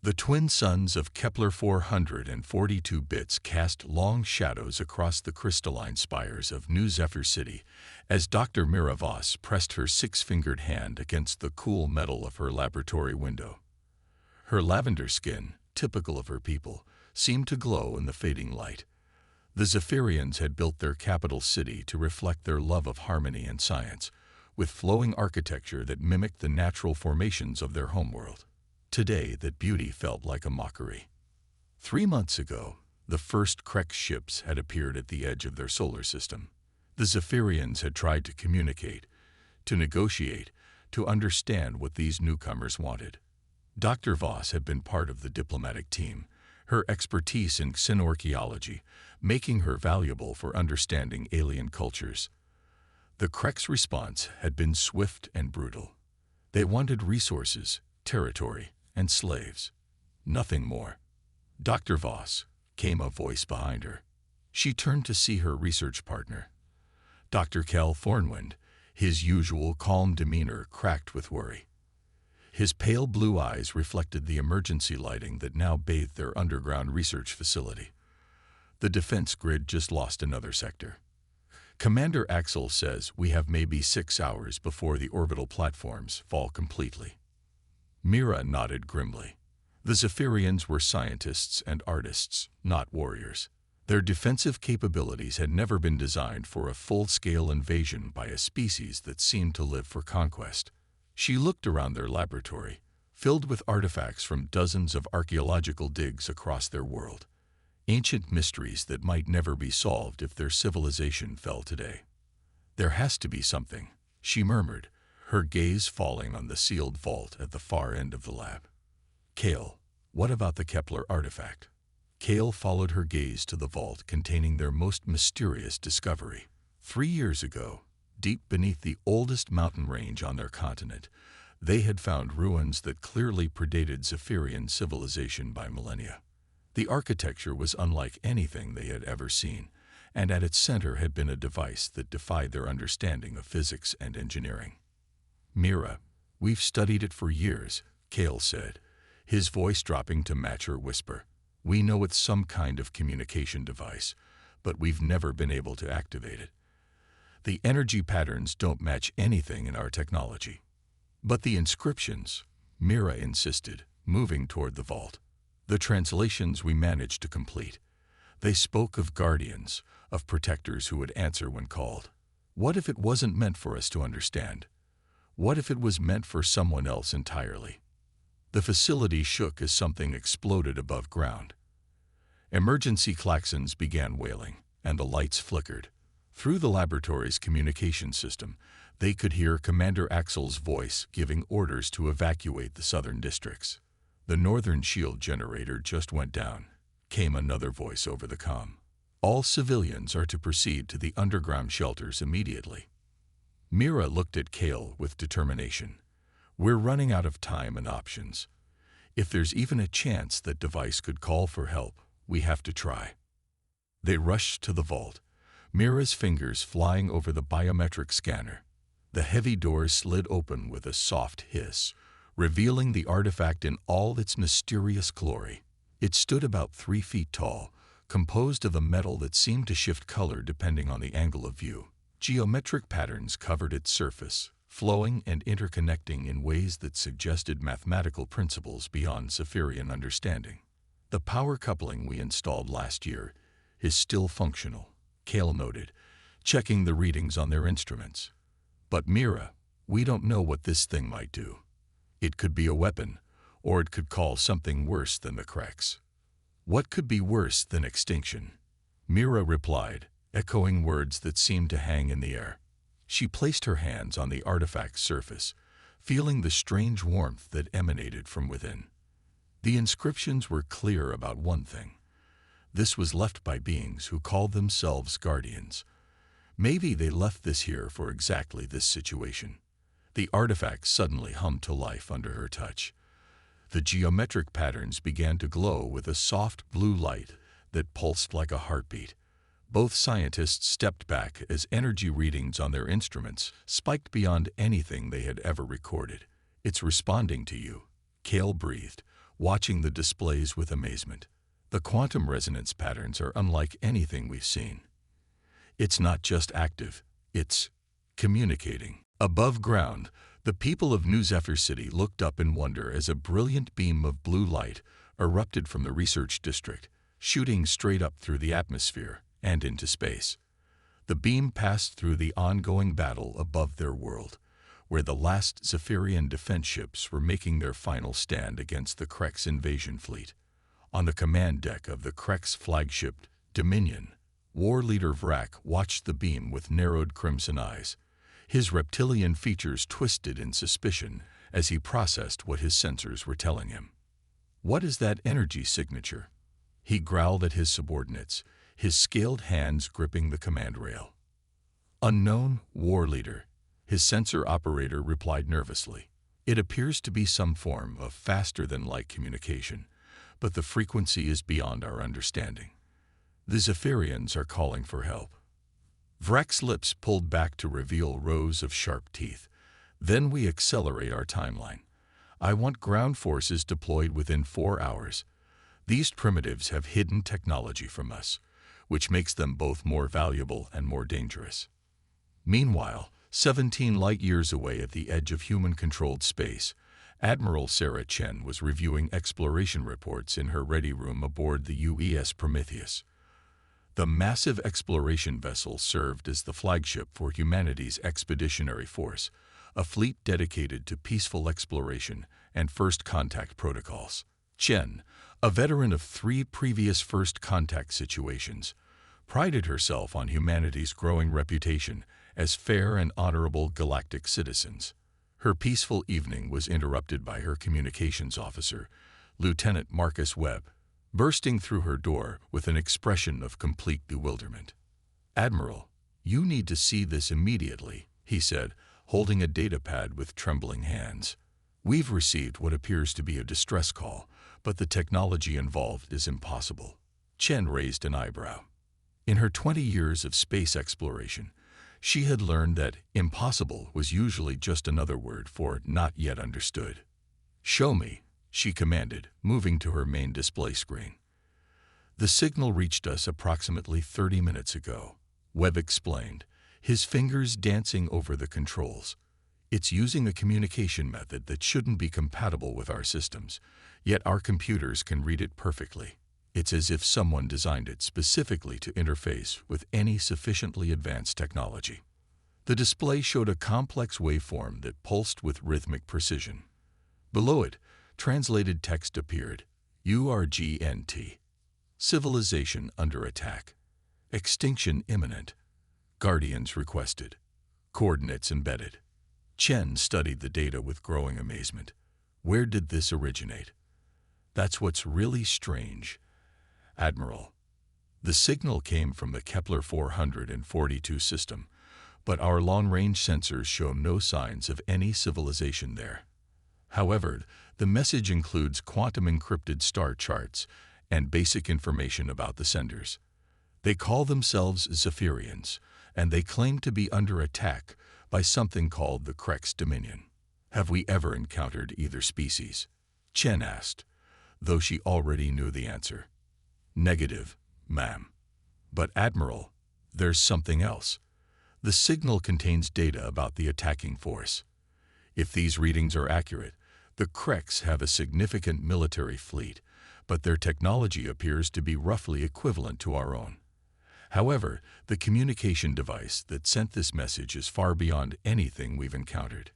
The twin suns of Kepler 442 bits cast long shadows across the crystalline spires of New Zephyr City as Dr. Mira Voss pressed her six-fingered hand against the cool metal of her laboratory window. Her lavender skin, typical of her people, seemed to glow in the fading light. The Zephyrians had built their capital city to reflect their love of harmony and science, with flowing architecture that mimicked the natural formations of their homeworld. Today, that beauty felt like a mockery. 3 months ago, the first Krex ships had appeared at the edge of their solar system. The Zephyrians had tried to communicate, to negotiate, to understand what these newcomers wanted. Dr. Voss had been part of the diplomatic team, her expertise in xenorchaeology making her valuable for understanding alien cultures. The Krex response had been swift and brutal. They wanted resources, territory, and slaves. Nothing more. Dr. Voss, came a voice behind her. She turned to see her research partner. Dr. Cal Thornwind, his usual calm demeanor cracked with worry. His pale blue eyes reflected the emergency lighting that now bathed their underground research facility. The defense grid just lost another sector. Commander Axel says we have maybe 6 hours before the orbital platforms fall completely. Mira nodded grimly. The Zephyrians were scientists and artists, not warriors. Their defensive capabilities had never been designed for a full-scale invasion by a species that seemed to live for conquest. She looked around their laboratory, filled with artifacts from dozens of archaeological digs across their world. Ancient mysteries that might never be solved if their civilization fell today. There has to be something, she murmured, her gaze falling on the sealed vault at the far end of the lab. Kale, what about the Kepler artifact? Kale followed her gaze to the vault containing their most mysterious discovery. 3 years ago, deep beneath the oldest mountain range on their continent, they had found ruins that clearly predated Zephyrian civilization by millennia. The architecture was unlike anything they had ever seen, and at its center had been a device that defied their understanding of physics and engineering. Mira, we've studied it for years, Kale said, his voice dropping to match her whisper. We know it's some kind of communication device, but we've never been able to activate it. The energy patterns don't match anything in our technology. But the inscriptions, Mira insisted, moving toward the vault. The translations we managed to complete. They spoke of guardians, of protectors who would answer when called. What if it wasn't meant for us to understand? What if it was meant for someone else entirely? The facility shook as something exploded above ground. Emergency klaxons began wailing, and the lights flickered. Through the laboratory's communication system, they could hear Commander Axel's voice giving orders to evacuate the southern districts. The northern shield generator just went down, came another voice over the comm. All civilians are to proceed to the underground shelters immediately. Mira looked at Kale with determination. We're running out of time and options. If there's even a chance that device could call for help, we have to try. They rushed to the vault, Mira's fingers flying over the biometric scanner. The heavy doors slid open with a soft hiss, revealing the artifact in all its mysterious glory. It stood about 3 feet tall, composed of a metal that seemed to shift color depending on the angle of view. Geometric patterns covered its surface, flowing and interconnecting in ways that suggested mathematical principles beyond Zephyrian understanding. The power coupling we installed last year is still functional, Kale noted, checking the readings on their instruments. But Mira, we don't know what this thing might do. It could be a weapon, or it could call something worse than the Krex. What could be worse than extinction? Mira replied, echoing words that seemed to hang in the air. She placed her hands on the artifact's surface, feeling the strange warmth that emanated from within. The inscriptions were clear about one thing. This was left by beings who called themselves guardians. Maybe they left this here for exactly this situation. The artifact suddenly hummed to life under her touch. The geometric patterns began to glow with a soft blue light that pulsed like a heartbeat. Both scientists stepped back as energy readings on their instruments spiked beyond anything they had ever recorded. It's responding to you, Kale breathed, watching the displays with amazement. The quantum resonance patterns are unlike anything we've seen. It's not just active, it's communicating. Above ground, the people of New Zephyr City looked up in wonder as a brilliant beam of blue light erupted from the research district, shooting straight up through the atmosphere and into space. The beam passed through the ongoing battle above their world, where the last Zephyrian defense ships were making their final stand against the Krex invasion fleet. On the command deck of the Krex flagship Dominion, War Leader Vrak watched the beam with narrowed crimson eyes. His reptilian features twisted in suspicion as he processed what his sensors were telling him. "What is that energy signature?" He growled at his subordinates, his scaled hands gripping the command rail. "Unknown, War Leader," his sensor operator replied nervously. "It appears to be some form of faster-than-light communication, but the frequency is beyond our understanding. The Zephyrians are calling for help." Vrak's lips pulled back to reveal rows of sharp teeth. "Then we accelerate our timeline. I want ground forces deployed within 4 hours. These primitives have hidden technology from us, which makes them both more valuable and more dangerous." Meanwhile, 17 light-years away at the edge of human-controlled space, Admiral Sarah Chen was reviewing exploration reports in her ready room aboard the UES Prometheus. The massive exploration vessel served as the flagship for humanity's expeditionary force, a fleet dedicated to peaceful exploration and first contact protocols. Chen, a veteran of 3 previous first contact situations, prided herself on humanity's growing reputation as fair and honorable galactic citizens. Her peaceful evening was interrupted by her communications officer, Lieutenant Marcus Webb, bursting through her door with an expression of complete bewilderment. "Admiral, you need to see this immediately," he said, holding a datapad with trembling hands. "We've received what appears to be a distress call, but the technology involved is impossible." Chen raised an eyebrow. In her 20 years of space exploration, she had learned that impossible was usually just another word for not yet understood. "Show me," she commanded, moving to her main display screen. "The signal reached us approximately 30 minutes ago," Webb explained, his fingers dancing over the controls. "It's using a communication method that shouldn't be compatible with our systems, yet our computers can read it perfectly. It's as if someone designed it specifically to interface with any sufficiently advanced technology." The display showed a complex waveform that pulsed with rhythmic precision. Below it, translated text appeared: URGNT. Civilization under attack. Extinction imminent. Guardians requested. Coordinates embedded. Chen studied the data with growing amazement. Where did this originate? "That's what's really strange, Admiral. The signal came from the Kepler 442 system, but our long-range sensors show no signs of any civilization there. However, the message includes quantum-encrypted star charts and basic information about the senders. They call themselves Zephyrians, and they claim to be under attack by something called the Krex Dominion. Have we ever encountered either species?" Chen asked, though she already knew the answer. "Negative, ma'am. But Admiral, there's something else. The signal contains data about the attacking force. If these readings are accurate, the Krex have a significant military fleet, but their technology appears to be roughly equivalent to our own. However, the communication device that sent this message is far beyond anything we've encountered."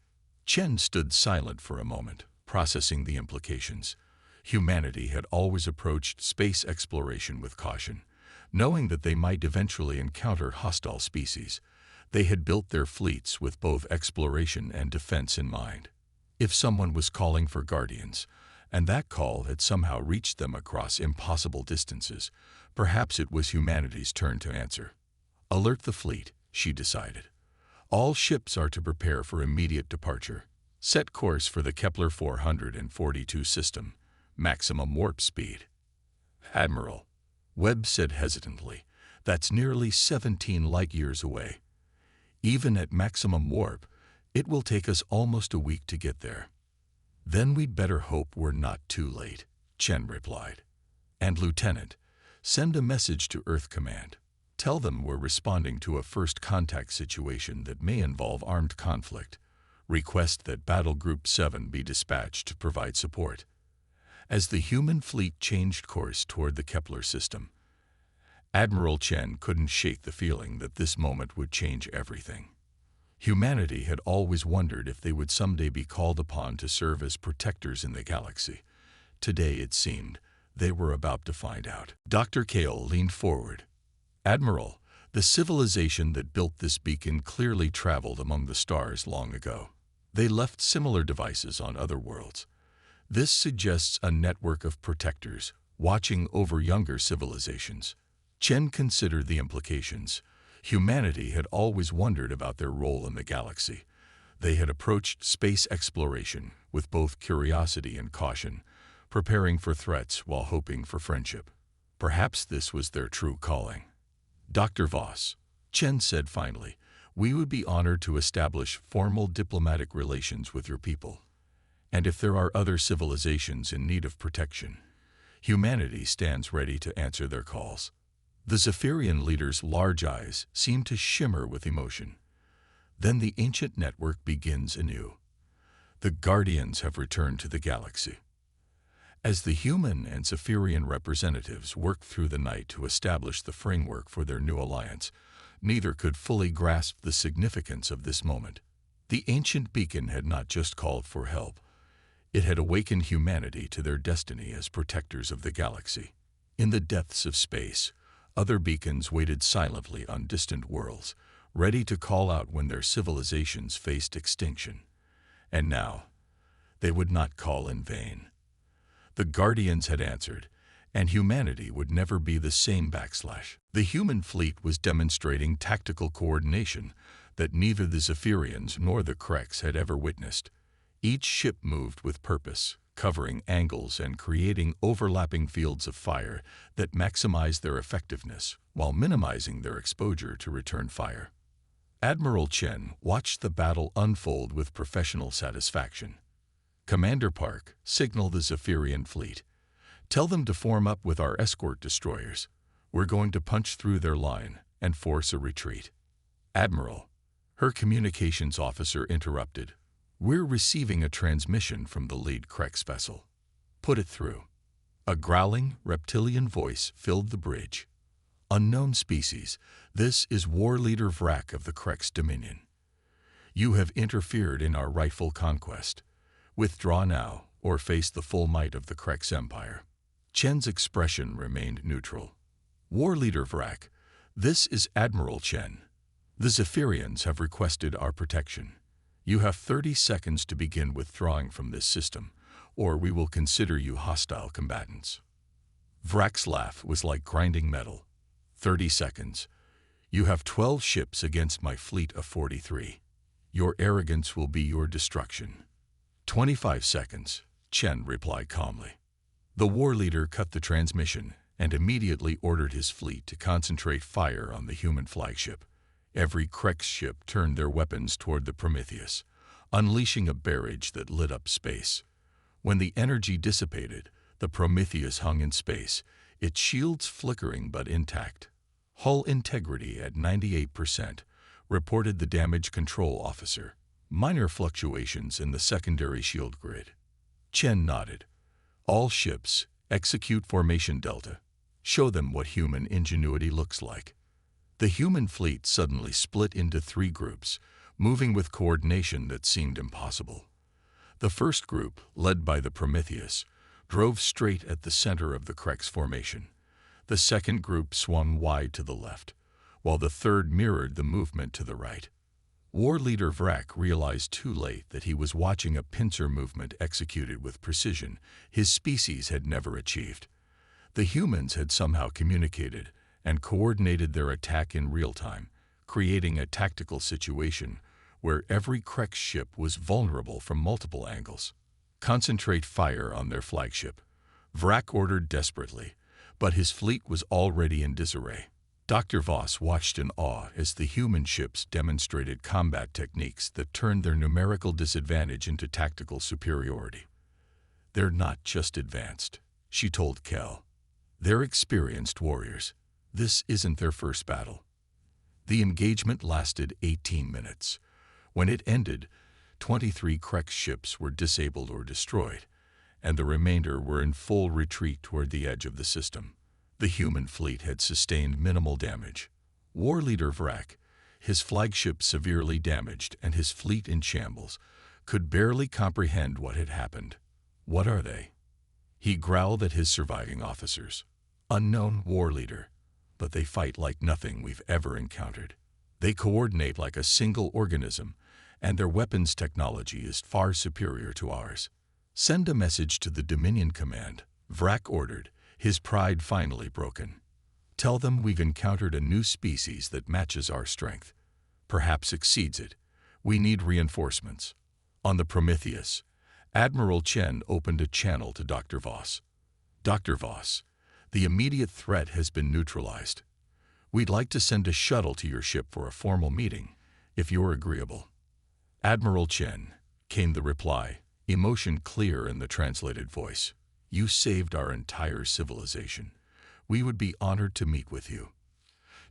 Chen stood silent for a moment, processing the implications. Humanity had always approached space exploration with caution, knowing that they might eventually encounter hostile species. They had built their fleets with both exploration and defense in mind. If someone was calling for guardians, and that call had somehow reached them across impossible distances, perhaps it was humanity's turn to answer. "Alert the fleet," she decided. "All ships are to prepare for immediate departure. Set course for the Kepler 442 system. Maximum warp speed." "Admiral," Webb said hesitantly, "that's nearly 17 light-years away. Even at maximum warp, it will take us almost a week to get there." "Then we'd better hope we're not too late," Chen replied. "And Lieutenant, send a message to Earth Command. Tell them we're responding to a first contact situation that may involve armed conflict. Request that Battle Group 7 be dispatched to provide support." As the human fleet changed course toward the Kepler system, Admiral Chen couldn't shake the feeling that this moment would change everything. Humanity had always wondered if they would someday be called upon to serve as protectors in the galaxy. Today, it seemed, they were about to find out. Dr. Kale leaned forward. "Admiral, the civilization that built this beacon clearly traveled among the stars long ago. They left similar devices on other worlds. This suggests a network of protectors watching over younger civilizations." Chen considered the implications. Humanity had always wondered about their role in the galaxy. They had approached space exploration with both curiosity and caution, preparing for threats while hoping for friendship. Perhaps this was their true calling. "Dr. Voss," Chen said finally, "we would be honored to establish formal diplomatic relations with your people. And if there are other civilizations in need of protection, humanity stands ready to answer their calls." The Zephyrian leader's large eyes seemed to shimmer with emotion. Then the ancient network begins anew. The Guardians have returned to the galaxy. As the human and Zephyrian representatives worked through the night to establish the framework for their new alliance, neither could fully grasp the significance of this moment. The ancient beacon had not just called for help. It had awakened humanity to their destiny as protectors of the galaxy. In the depths of space, other beacons waited silently on distant worlds, ready to call out when their civilizations faced extinction. And now, they would not call in vain. The Guardians had answered, and humanity would never be the same. The human fleet was demonstrating tactical coordination that neither the Zephyrians nor the Kreks had ever witnessed. Each ship moved with purpose, covering angles and creating overlapping fields of fire that maximized their effectiveness while minimizing their exposure to return fire. Admiral Chen watched the battle unfold with professional satisfaction. "Commander Park, signal the Zephyrian fleet. Tell them to form up with our escort destroyers. We're going to punch through their line and force a retreat." "Admiral," her communications officer interrupted, "we're receiving a transmission from the lead Krex vessel." "Put it through." A growling, reptilian voice filled the bridge. "Unknown species, this is War Leader Vrak of the Krex Dominion. You have interfered in our rightful conquest. Withdraw now, or face the full might of the Krex Empire." Chen's expression remained neutral. "War Leader Vrak, this is Admiral Chen. The Zephyrians have requested our protection. You have 30 seconds to begin withdrawing from this system, or we will consider you hostile combatants." Vrak's laugh was like grinding metal. 30 seconds. You have 12 ships against my fleet of 43. Your arrogance will be your destruction." 25 seconds, Chen replied calmly. The war leader cut the transmission and immediately ordered his fleet to concentrate fire on the human flagship. Every Krex ship turned their weapons toward the Prometheus, unleashing a barrage that lit up space. When the energy dissipated, the Prometheus hung in space, its shields flickering but intact. "Hull integrity at 98%, reported the damage control officer. "Minor fluctuations in the secondary shield grid." Chen nodded. "All ships, execute formation delta. Show them what human ingenuity looks like." The human fleet suddenly split into 3 groups, moving with coordination that seemed impossible. The first group, led by the Prometheus, drove straight at the center of the Krex formation. The second group swung wide to the left, while the third mirrored the movement to the right. War Leader Vrak realized too late that he was watching a pincer movement executed with precision his species had never achieved. The humans had somehow communicated and coordinated their attack in real time, creating a tactical situation where every Krex ship was vulnerable from multiple angles. "Concentrate fire on their flagship," Vrak ordered desperately, but his fleet was already in disarray. Dr. Voss watched in awe as the human ships demonstrated combat techniques that turned their numerical disadvantage into tactical superiority. They're not just advanced, she told Kel. They're experienced warriors. This isn't their first battle. The engagement lasted 18 minutes. When it ended, 23 Krex ships were disabled or destroyed, and the remainder were in full retreat toward the edge of the system. The human fleet had sustained minimal damage. War leader Vrak, his flagship severely damaged and his fleet in shambles, could barely comprehend what had happened. What are they? He growled at his surviving officers. Unknown, war leader, but they fight like nothing we've ever encountered. They coordinate like a single organism, and their weapons technology is far superior to ours. Send a message to the Dominion Command, Vrak ordered, his pride finally broken. Tell them we've encountered a new species that matches our strength, perhaps exceeds it. We need reinforcements. On the Prometheus, Admiral Chen opened a channel to Dr. Voss. Dr. Voss, the immediate threat has been neutralized. We'd like to send a shuttle to your ship for a formal meeting, if you're agreeable. Admiral Chen, came the reply, emotion clear in the translated voice. You saved our entire civilization. We would be honored to meet with you.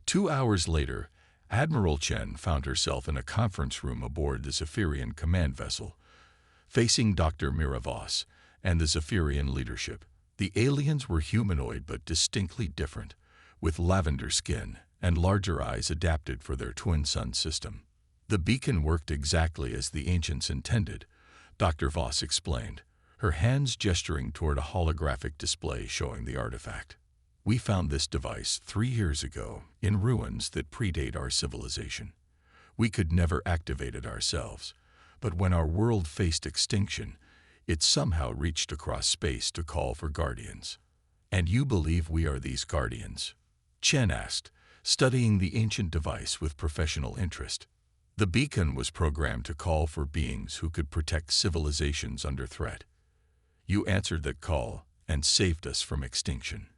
2 hours later, Admiral Chen found herself in a conference room aboard the Zephyrian command vessel, facing Dr. Mira Voss and the Zephyrian leadership. The aliens were humanoid but distinctly different, with lavender skin and larger eyes adapted for their twin sun system. The beacon worked exactly as the ancients intended, Dr. Voss explained, her hands gesturing toward a holographic display showing the artifact. We found this device 3 years ago in ruins that predate our civilization. We could never activate it ourselves, but when our world faced extinction, it somehow reached across space to call for guardians. And you believe we are these guardians? Chen asked, studying the ancient device with professional interest. The beacon was programmed to call for beings who could protect civilizations under threat. You answered that call and saved us from extinction.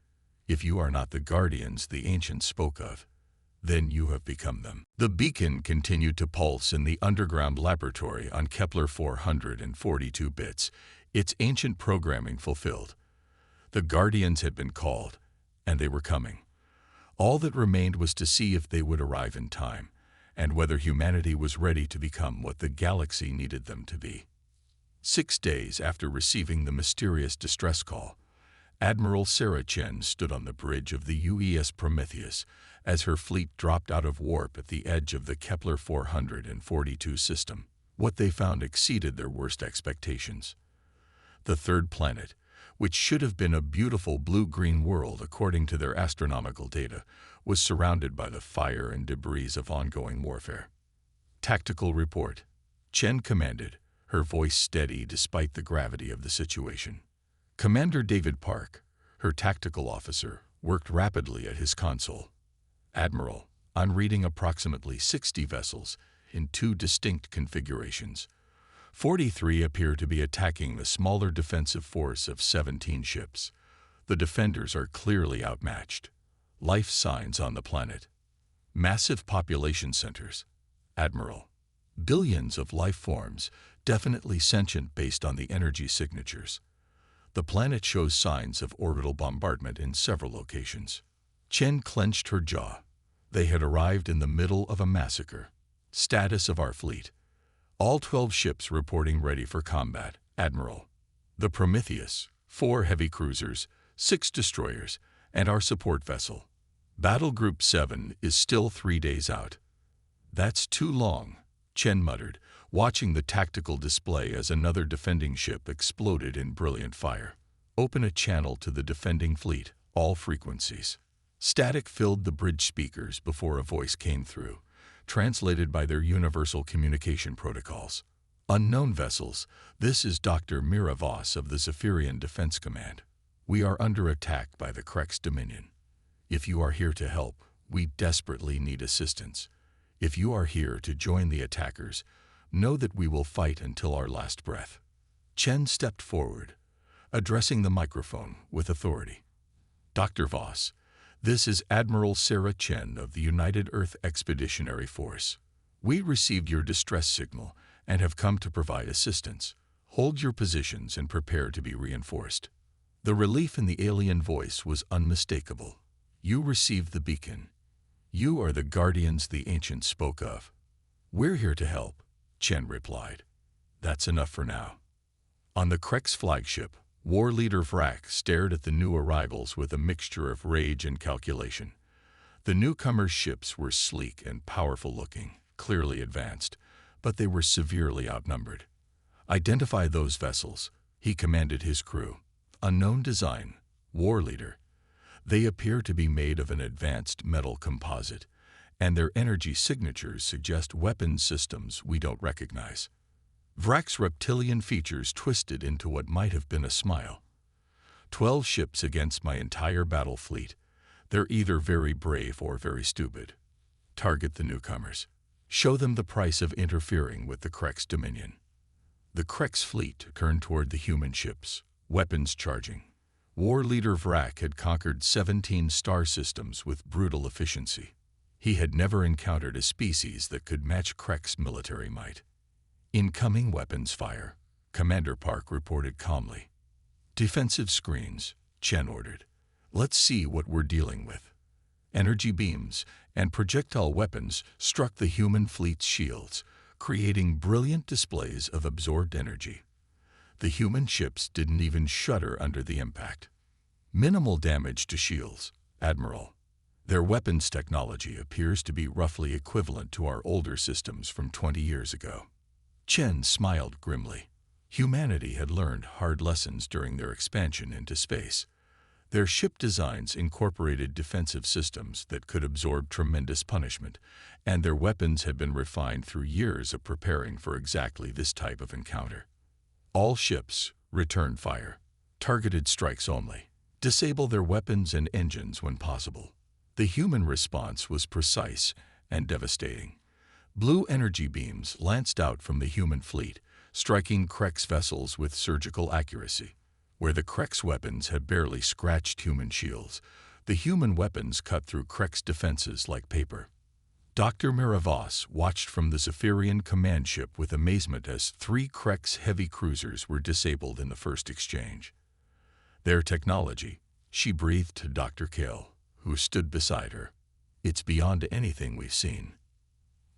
If you are not the guardians the ancients spoke of, then you have become them. The beacon continued to pulse in the underground laboratory on Kepler 442 bits, its ancient programming fulfilled. The guardians had been called, and they were coming. All that remained was to see if they would arrive in time, and whether humanity was ready to become what the galaxy needed them to be. 6 days after receiving the mysterious distress call, Admiral Sarah Chen stood on the bridge of the UES Prometheus as her fleet dropped out of warp at the edge of the Kepler 442 system. What they found exceeded their worst expectations. The third planet, which should have been a beautiful blue-green world according to their astronomical data, was surrounded by the fire and debris of ongoing warfare. Tactical report. Chen commanded, her voice steady despite the gravity of the situation. Commander David Park, her tactical officer, worked rapidly at his console. Admiral, I'm reading approximately 60 vessels in 2 distinct configurations. 43 appear to be attacking the smaller defensive force of 17 ships. The defenders are clearly outmatched. Life signs on the planet. Massive population centers. Admiral, billions of life forms, definitely sentient based on the energy signatures. The planet shows signs of orbital bombardment in several locations. Chen clenched her jaw. They had arrived in the middle of a massacre. Status of our fleet. All 12 ships reporting ready for combat, Admiral. The Prometheus, 4 heavy cruisers, 6 destroyers, and our support vessel. Battle Group 7 is still 3 days out. That's too long, Chen muttered, watching the tactical display as another defending ship exploded in brilliant fire. Open a channel to the defending fleet, all frequencies. Static filled the bridge speakers before a voice came through, translated by their universal communication protocols. Unknown vessels, this is Dr. Mira Voss of the Zephyrian Defense Command. We are under attack by the Krex Dominion. If you are here to help, we desperately need assistance. If you are here to join the attackers, know that we will fight until our last breath. Chen stepped forward, addressing the microphone with authority. Dr. Voss, this is Admiral Sarah Chen of the United Earth Expeditionary Force. We received your distress signal and have come to provide assistance. Hold your positions and prepare to be reinforced. The relief in the alien voice was unmistakable. You received the beacon. You are the guardians the ancients spoke of. We're here to help, Chen replied. That's enough for now. On the Krek's flagship, War Leader Vrak stared at the new arrivals with a mixture of rage and calculation. The newcomers' ships were sleek and powerful-looking, clearly advanced, but they were severely outnumbered. Identify those vessels, he commanded his crew. Unknown design, War Leader. They appear to be made of an advanced metal composite, and their energy signatures suggest weapons systems we don't recognize. Vrak's reptilian features twisted into what might have been a smile. 12 ships against my entire battle fleet. They're either very brave or very stupid. Target the newcomers. Show them the price of interfering with the Krek's dominion. The Krek's fleet turned toward the human ships, weapons charging. War Leader Vrak had conquered 17 star systems with brutal efficiency. He had never encountered a species that could match Krek's military might. Incoming weapons fire, Commander Park reported calmly. Defensive screens, Chen ordered. Let's see what we're dealing with. Energy beams and projectile weapons struck the human fleet's shields, creating brilliant displays of absorbed energy. The human ships didn't even shudder under the impact. Minimal damage to shields, Admiral. Their weapons technology appears to be roughly equivalent to our older systems from 20 years ago. Chen smiled grimly. Humanity had learned hard lessons during their expansion into space. Their ship designs incorporated defensive systems that could absorb tremendous punishment, and their weapons had been refined through years of preparing for exactly this type of encounter. All ships, return fire. Targeted strikes only. Disable their weapons and engines when possible. The human response was precise and devastating. Blue energy beams lanced out from the human fleet, striking Krek's vessels with surgical accuracy. Where the Krek's weapons had barely scratched human shields, the human weapons cut through Krek's defenses like paper. Dr. Miravos watched from the Zephyrian command ship with amazement as 3 Krek's heavy cruisers were disabled in the first exchange. Their technology, she breathed to Dr. Kale, who stood beside her. It's beyond anything we've seen.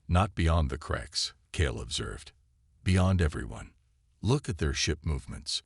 Not beyond the Krek's, Kale observed. Beyond everyone. Look at their ship movements.